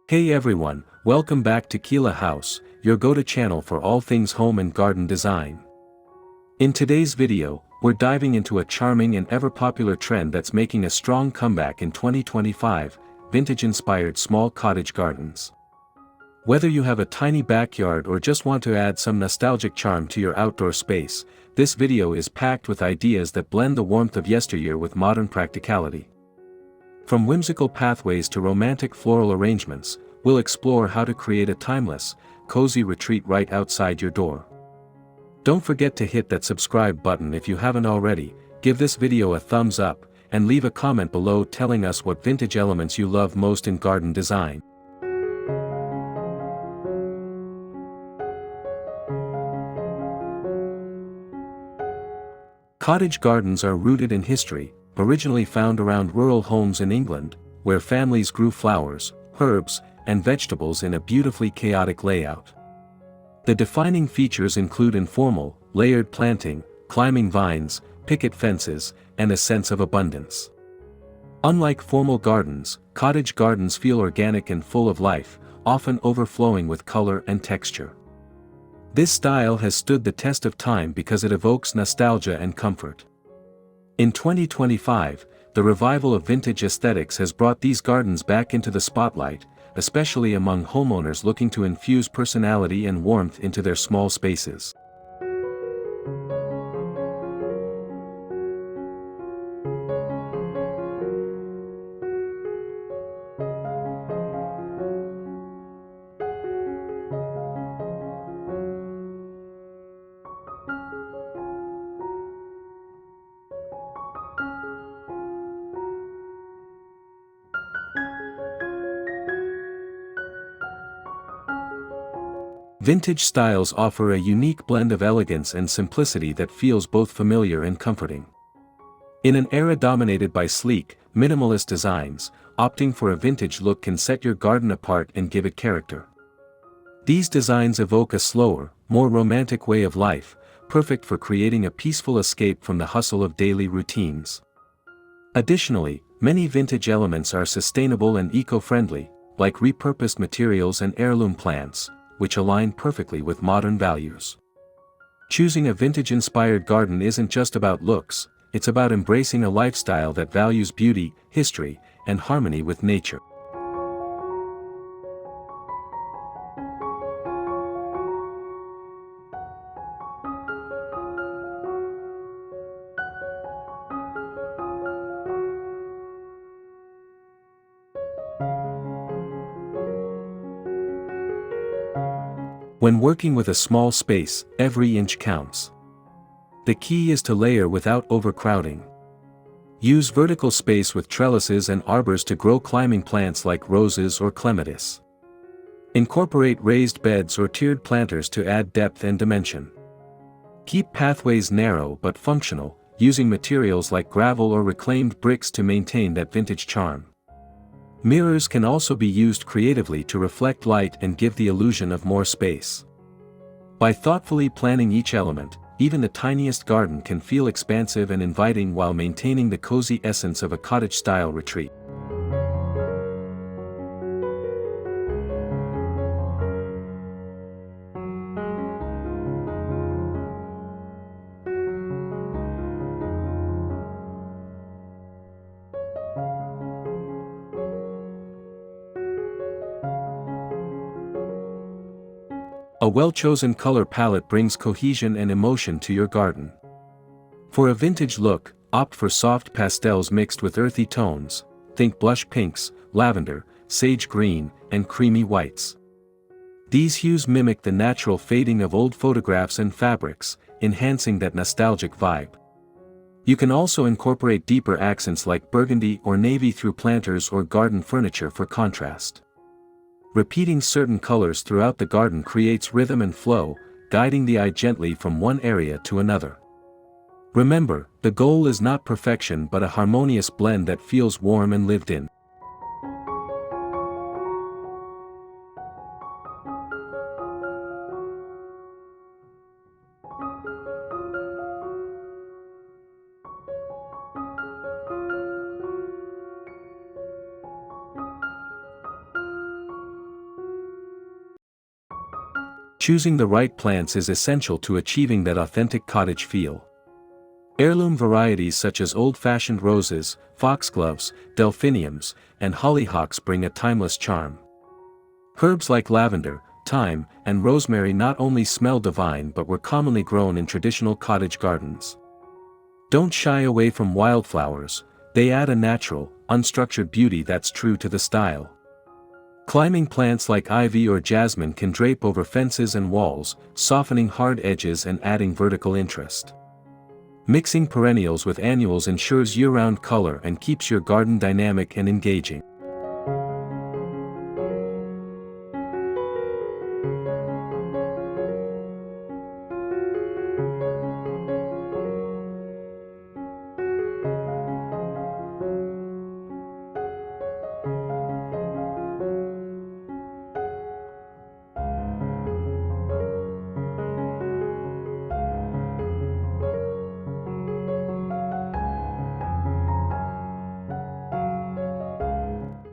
Hey everyone, welcome back to Keela House, your go-to channel for all things home and garden design. In today's video, we're diving into a charming and ever-popular trend that's making a strong comeback in 2025, vintage-inspired small cottage gardens. Whether you have a tiny backyard or just want to add some nostalgic charm to your outdoor space, this video is packed with ideas that blend the warmth of yesteryear with modern practicality. From whimsical pathways to romantic floral arrangements, we'll explore how to create a timeless, cozy retreat right outside your door. Don't forget to hit that subscribe button if you haven't already, give this video a thumbs up, and leave a comment below telling us what vintage elements you love most in garden design. Cottage gardens are rooted in history, originally found around rural homes in England, where families grew flowers, herbs, and vegetables in a beautifully chaotic layout. The defining features include informal, layered planting, climbing vines, picket fences, and a sense of abundance. Unlike formal gardens, cottage gardens feel organic and full of life, often overflowing with color and texture. This style has stood the test of time because it evokes nostalgia and comfort. In 2025, the revival of vintage aesthetics has brought these gardens back into the spotlight, especially among homeowners looking to infuse personality and warmth into their small spaces. Vintage styles offer a unique blend of elegance and simplicity that feels both familiar and comforting. In an era dominated by sleek, minimalist designs, opting for a vintage look can set your garden apart and give it character. These designs evoke a slower, more romantic way of life, perfect for creating a peaceful escape from the hustle of daily routines. Additionally, many vintage elements are sustainable and eco-friendly, like repurposed materials and heirloom plants, which align perfectly with modern values. Choosing a vintage-inspired garden isn't just about looks, it's about embracing a lifestyle that values beauty, history, and harmony with nature. When working with a small space, every inch counts. The key is to layer without overcrowding. Use vertical space with trellises and arbors to grow climbing plants like roses or clematis. Incorporate raised beds or tiered planters to add depth and dimension. Keep pathways narrow but functional, using materials like gravel or reclaimed bricks to maintain that vintage charm. Mirrors can also be used creatively to reflect light and give the illusion of more space. By thoughtfully planning each element, even the tiniest garden can feel expansive and inviting while maintaining the cozy essence of a cottage-style retreat. A well-chosen color palette brings cohesion and emotion to your garden. For a vintage look, opt for soft pastels mixed with earthy tones, think blush pinks, lavender, sage green, and creamy whites. These hues mimic the natural fading of old photographs and fabrics, enhancing that nostalgic vibe. You can also incorporate deeper accents like burgundy or navy through planters or garden furniture for contrast. Repeating certain colors throughout the garden creates rhythm and flow, guiding the eye gently from one area to another. Remember, the goal is not perfection but a harmonious blend that feels warm and lived in. choosing the right plants is essential to achieving that authentic cottage feel. Heirloom varieties such as old-fashioned roses, foxgloves, delphiniums, and hollyhocks bring a timeless charm. Herbs like lavender, thyme, and rosemary not only smell divine but were commonly grown in traditional cottage gardens. Don't shy away from wildflowers, they add a natural, unstructured beauty that's true to the style. Climbing plants like ivy or jasmine can drape over fences and walls, softening hard edges and adding vertical interest. Mixing perennials with annuals ensures year-round color and keeps your garden dynamic and engaging.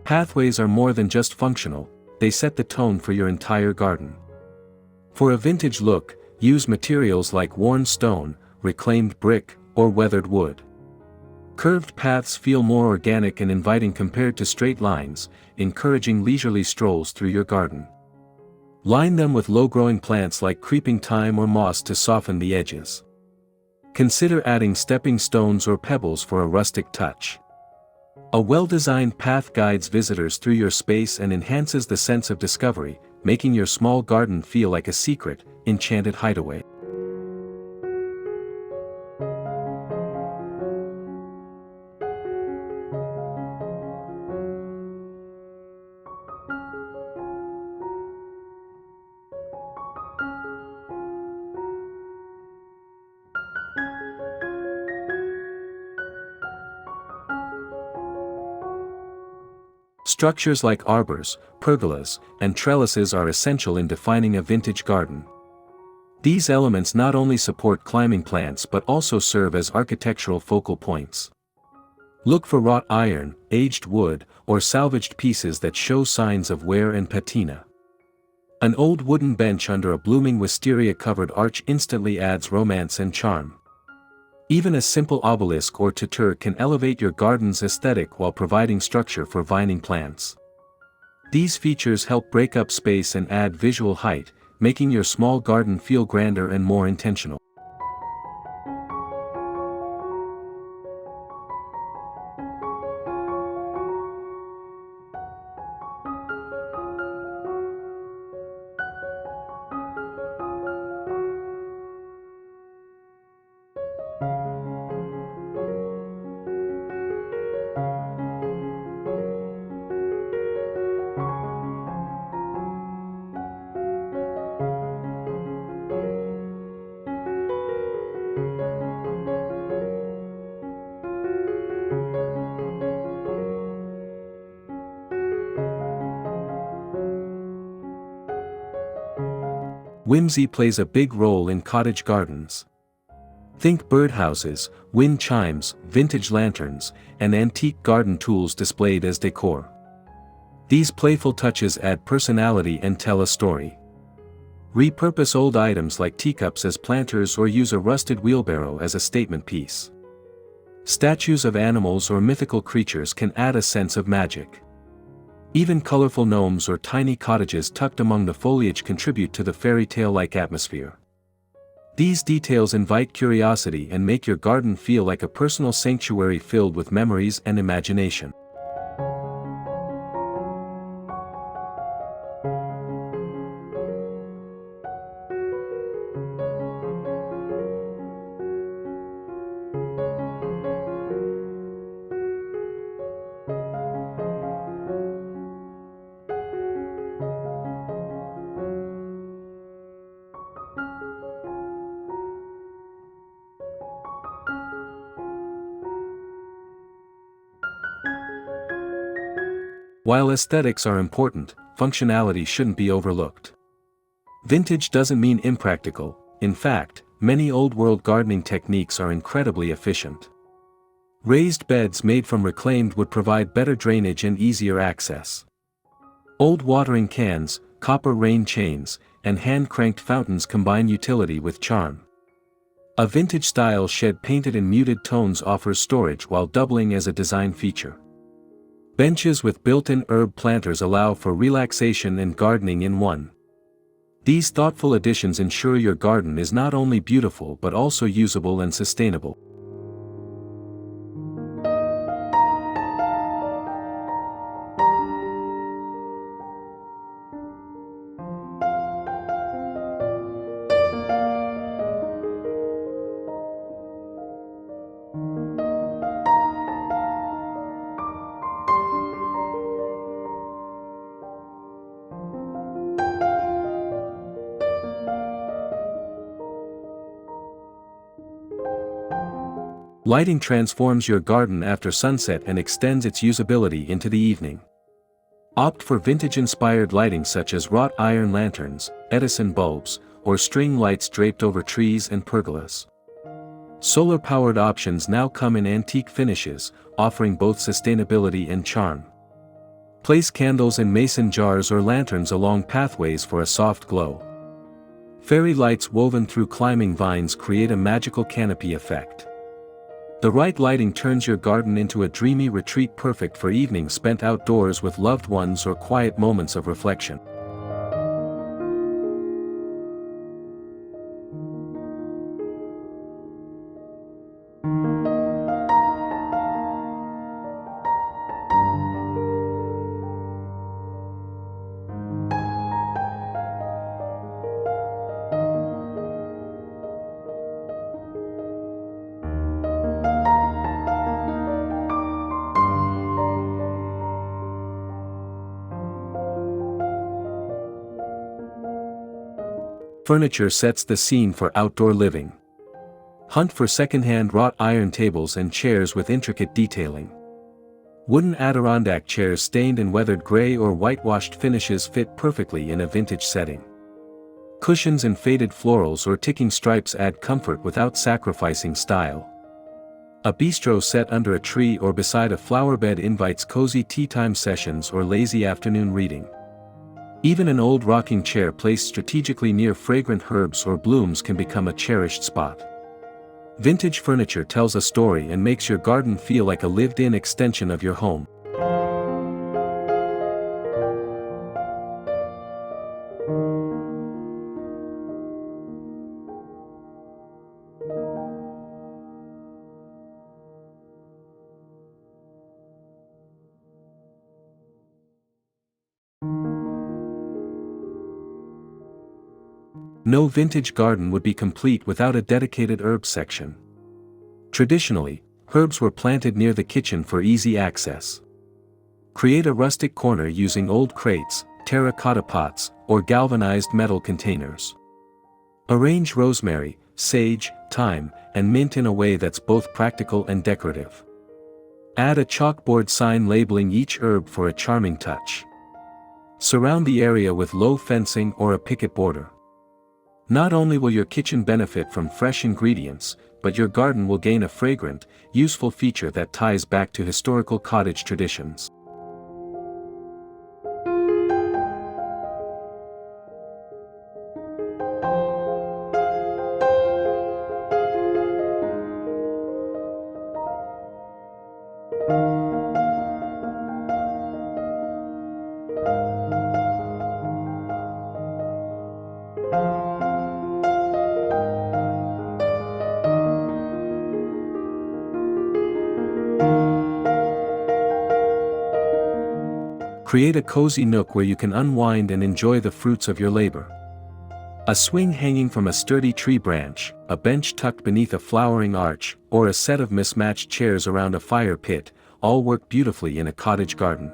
Pathways are more than just functional, they set the tone for your entire garden. For a vintage look, use materials like worn stone, reclaimed brick, or weathered wood. Curved paths feel more organic and inviting compared to straight lines, encouraging leisurely strolls through your garden. Line them with low-growing plants like creeping thyme or moss to soften the edges. Consider adding stepping stones or pebbles for a rustic touch. A well-designed path guides visitors through your space and enhances the sense of discovery, making your small garden feel like a secret, enchanted hideaway. Structures like arbors, pergolas, and trellises are essential in defining a vintage garden. These elements not only support climbing plants but also serve as architectural focal points. Look for wrought iron, aged wood, or salvaged pieces that show signs of wear and patina. An old wooden bench under a blooming wisteria-covered arch instantly adds romance and charm. Even a simple obelisk or tutor can elevate your garden's aesthetic while providing structure for vining plants. These features help break up space and add visual height, making your small garden feel grander and more intentional. Whimsy plays a big role in cottage gardens. Think birdhouses, wind chimes, vintage lanterns, and antique garden tools displayed as decor. These playful touches add personality and tell a story. Repurpose old items like teacups as planters or use a rusted wheelbarrow as a statement piece. Statues of animals or mythical creatures can add a sense of magic. Even colorful gnomes or tiny cottages tucked among the foliage contribute to the fairy tale-like atmosphere. These details invite curiosity and make your garden feel like a personal sanctuary filled with memories and imagination. While aesthetics are important, functionality shouldn't be overlooked. Vintage doesn't mean impractical. In fact, many old-world gardening techniques are incredibly efficient. Raised beds made from reclaimed wood provide better drainage and easier access. Old watering cans, copper rain chains, and hand-cranked fountains combine utility with charm. A vintage-style shed painted in muted tones offers storage while doubling as a design feature. Benches with built-in herb planters allow for relaxation and gardening in one. These thoughtful additions ensure your garden is not only beautiful but also usable and sustainable. Lighting transforms your garden after sunset and extends its usability into the evening. Opt for vintage-inspired lighting such as wrought iron lanterns, Edison bulbs, or string lights draped over trees and pergolas. Solar-powered options now come in antique finishes, offering both sustainability and charm. Place candles in mason jars or lanterns along pathways for a soft glow. Fairy lights woven through climbing vines create a magical canopy effect. The right lighting turns your garden into a dreamy retreat perfect for evenings spent outdoors with loved ones or quiet moments of reflection. Furniture sets the scene for outdoor living. Hunt for second-hand wrought iron tables and chairs with intricate detailing. Wooden Adirondack chairs stained in weathered gray or whitewashed finishes fit perfectly in a vintage setting. Cushions in faded florals or ticking stripes add comfort without sacrificing style. A bistro set under a tree or beside a flowerbed invites cozy tea-time sessions or lazy afternoon reading. Even an old rocking chair placed strategically near fragrant herbs or blooms can become a cherished spot. Vintage furniture tells a story and makes your garden feel like a lived-in extension of your home. No vintage garden would be complete without a dedicated herbs section. Traditionally, herbs were planted near the kitchen for easy access. Create a rustic corner using old crates, terracotta pots, or galvanized metal containers. Arrange rosemary, sage, thyme, and mint in a way that's both practical and decorative. Add a chalkboard sign labeling each herb for a charming touch. Surround the area with low fencing or a picket border. Not only will your kitchen benefit from fresh ingredients, but your garden will gain a fragrant, useful feature that ties back to historical cottage traditions. Create a cozy nook where you can unwind and enjoy the fruits of your labor. A swing hanging from a sturdy tree branch, a bench tucked beneath a flowering arch, or a set of mismatched chairs around a fire pit, all work beautifully in a cottage garden.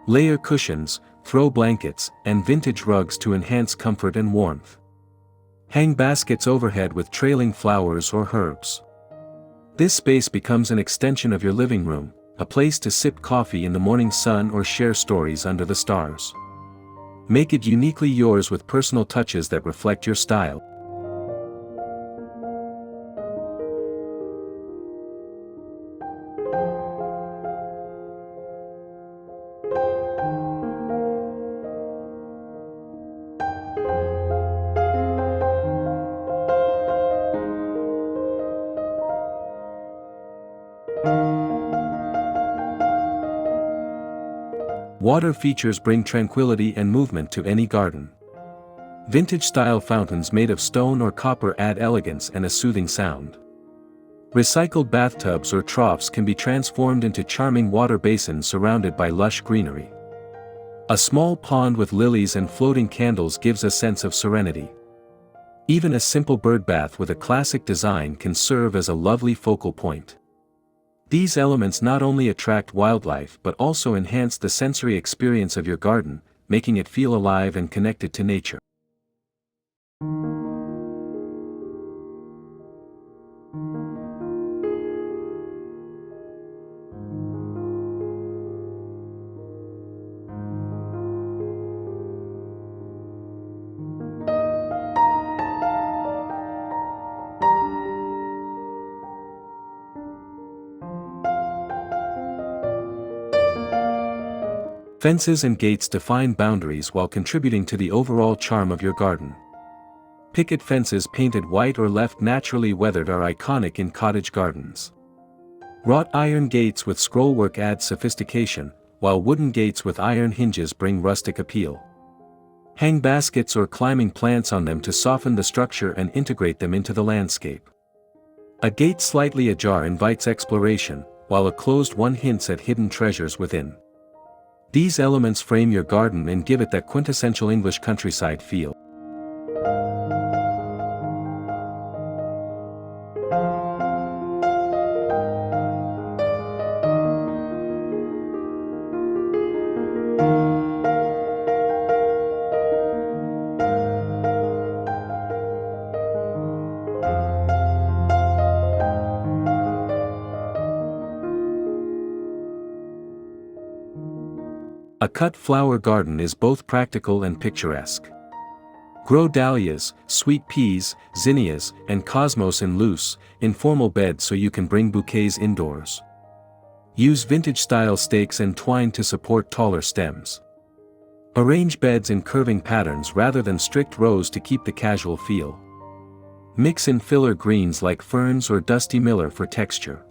Layer cushions, throw blankets, and vintage rugs to enhance comfort and warmth. Hang baskets overhead with trailing flowers or herbs. This space becomes an extension of your living room, a place to sip coffee in the morning sun or share stories under the stars. Make it uniquely yours with personal touches that reflect your style. Water features bring tranquility and movement to any garden. Vintage-style fountains made of stone or copper add elegance and a soothing sound. Recycled bathtubs or troughs can be transformed into charming water basins surrounded by lush greenery. A small pond with lilies and floating candles gives a sense of serenity. Even a simple bird bath with a classic design can serve as a lovely focal point. These elements not only attract wildlife but also enhance the sensory experience of your garden, making it feel alive and connected to nature. Fences and gates define boundaries while contributing to the overall charm of your garden. Picket fences painted white or left naturally weathered are iconic in cottage gardens. Wrought iron gates with scrollwork add sophistication, while wooden gates with iron hinges bring rustic appeal. Hang baskets or climbing plants on them to soften the structure and integrate them into the landscape. A gate slightly ajar invites exploration, while a closed one hints at hidden treasures within. These elements frame your garden and give it that quintessential English countryside feel. A cut flower garden is both practical and picturesque. Grow dahlias, sweet peas, zinnias, and cosmos in loose, informal beds so you can bring bouquets indoors. Use vintage-style stakes and twine to support taller stems. Arrange beds in curving patterns rather than strict rows to keep the casual feel. Mix in filler greens like ferns or dusty miller for texture.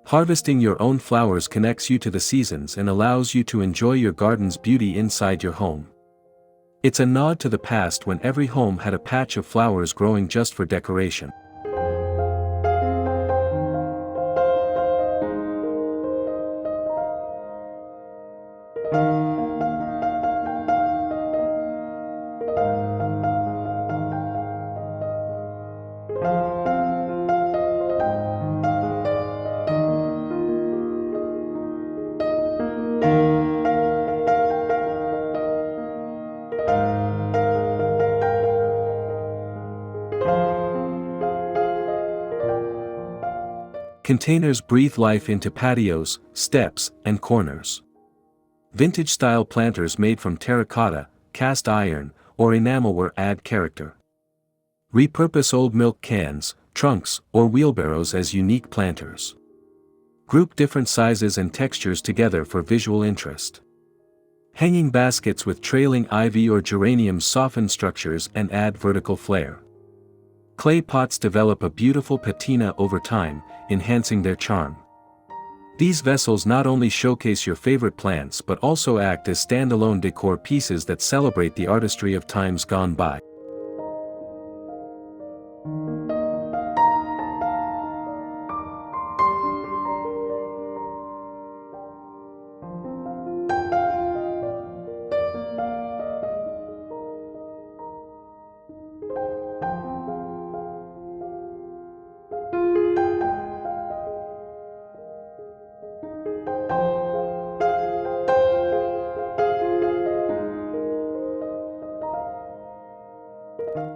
Harvesting your own flowers connects you to the seasons and allows you to enjoy your garden's beauty inside your home. It's a nod to the past when every home had a patch of flowers growing just for decoration. Containers breathe life into patios, steps, and corners. Vintage-style planters made from terracotta, cast iron, or enamelware add character. Repurpose old milk cans, trunks, or wheelbarrows as unique planters. Group different sizes and textures together for visual interest. Hanging baskets with trailing ivy or geraniums soften structures and add vertical flair. Clay pots develop a beautiful patina over time, enhancing their charm. These vessels not only showcase your favorite plants but also act as standalone decor pieces that celebrate the artistry of times gone by.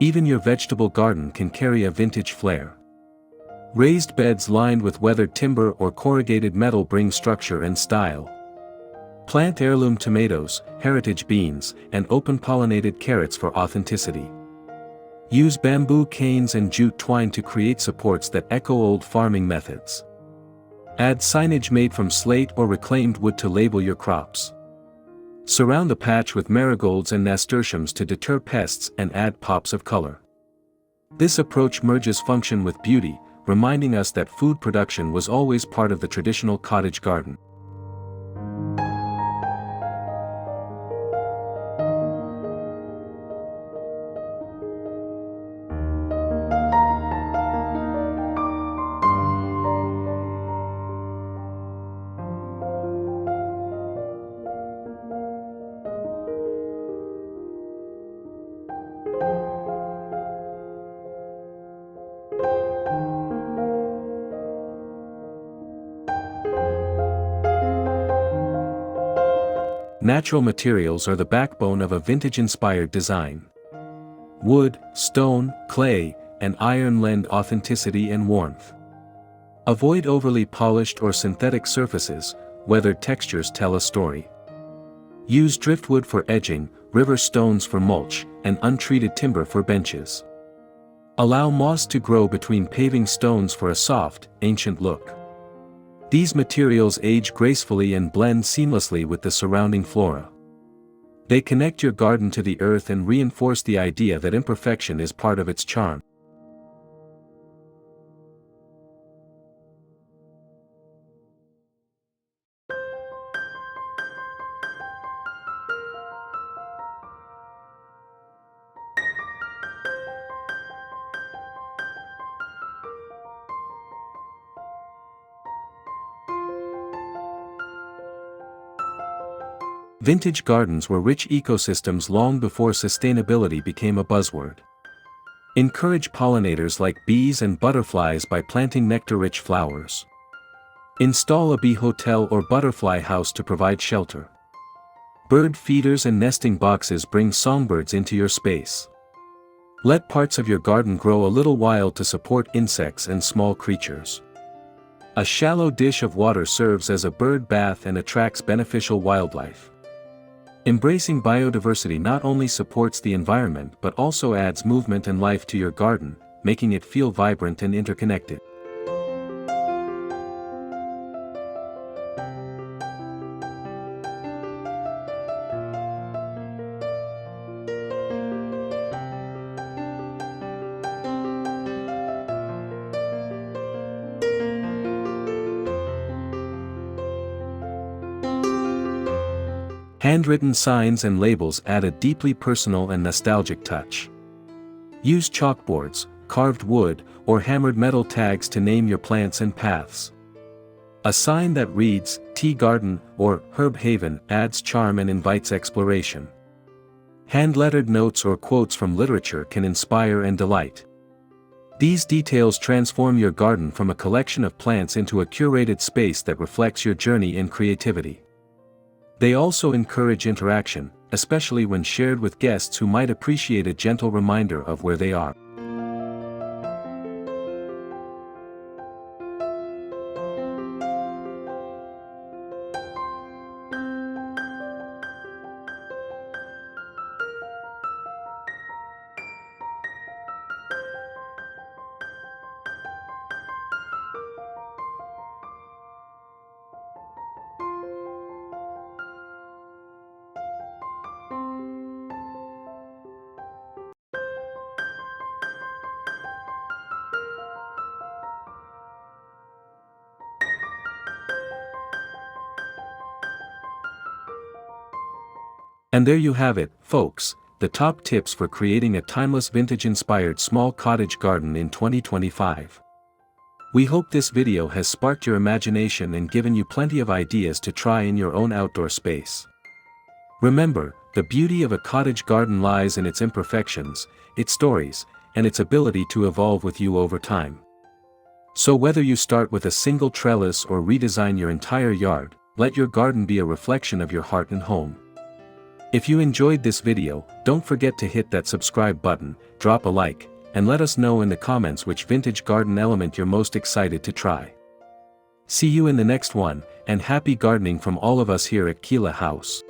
Even your vegetable garden can carry a vintage flair. Raised beds lined with weathered timber or corrugated metal bring structure and style. Plant heirloom tomatoes, heritage beans, and open-pollinated carrots for authenticity. Use bamboo canes and jute twine to create supports that echo old farming methods. Add signage made from slate or reclaimed wood to label your crops. Surround the patch with marigolds and nasturtiums to deter pests and add pops of color. This approach merges function with beauty, reminding us that food production was always part of the traditional cottage garden. Natural materials are the backbone of a vintage-inspired design. Wood, stone, clay, and iron lend authenticity and warmth. Avoid overly polished or synthetic surfaces, weathered textures tell a story. Use driftwood for edging, river stones for mulch, and untreated timber for benches. Allow moss to grow between paving stones for a soft, ancient look. These materials age gracefully and blend seamlessly with the surrounding flora. They connect your garden to the earth and reinforce the idea that imperfection is part of its charm. Vintage gardens were rich ecosystems long before sustainability became a buzzword. Encourage pollinators like bees and butterflies by planting nectar-rich flowers. Install a bee hotel or butterfly house to provide shelter. Bird feeders and nesting boxes bring songbirds into your space. Let parts of your garden grow a little wild to support insects and small creatures. A shallow dish of water serves as a bird bath and attracts beneficial wildlife. Embracing biodiversity not only supports the environment but also adds movement and life to your garden, making it feel vibrant and interconnected. Handwritten signs and labels add a deeply personal and nostalgic touch. Use chalkboards, carved wood, or hammered metal tags to name your plants and paths. A sign that reads, Tea Garden, or Herb Haven adds charm and invites exploration. Hand-lettered notes or quotes from literature can inspire and delight. These details transform your garden from a collection of plants into a curated space that reflects your journey in creativity. They also encourage interaction, especially when shared with guests who might appreciate a gentle reminder of where they are. And there you have it, folks, the top tips for creating a timeless vintage-inspired small cottage garden in 2025. We hope this video has sparked your imagination and given you plenty of ideas to try in your own outdoor space. Remember, the beauty of a cottage garden lies in its imperfections, its stories, and its ability to evolve with you over time. So whether you start with a single trellis or redesign your entire yard, let your garden be a reflection of your heart and home. If you enjoyed this video, don't forget to hit that subscribe button, drop a like, and let us know in the comments which vintage garden element you're most excited to try. See you in the next one, and happy gardening from all of us here at Kila House.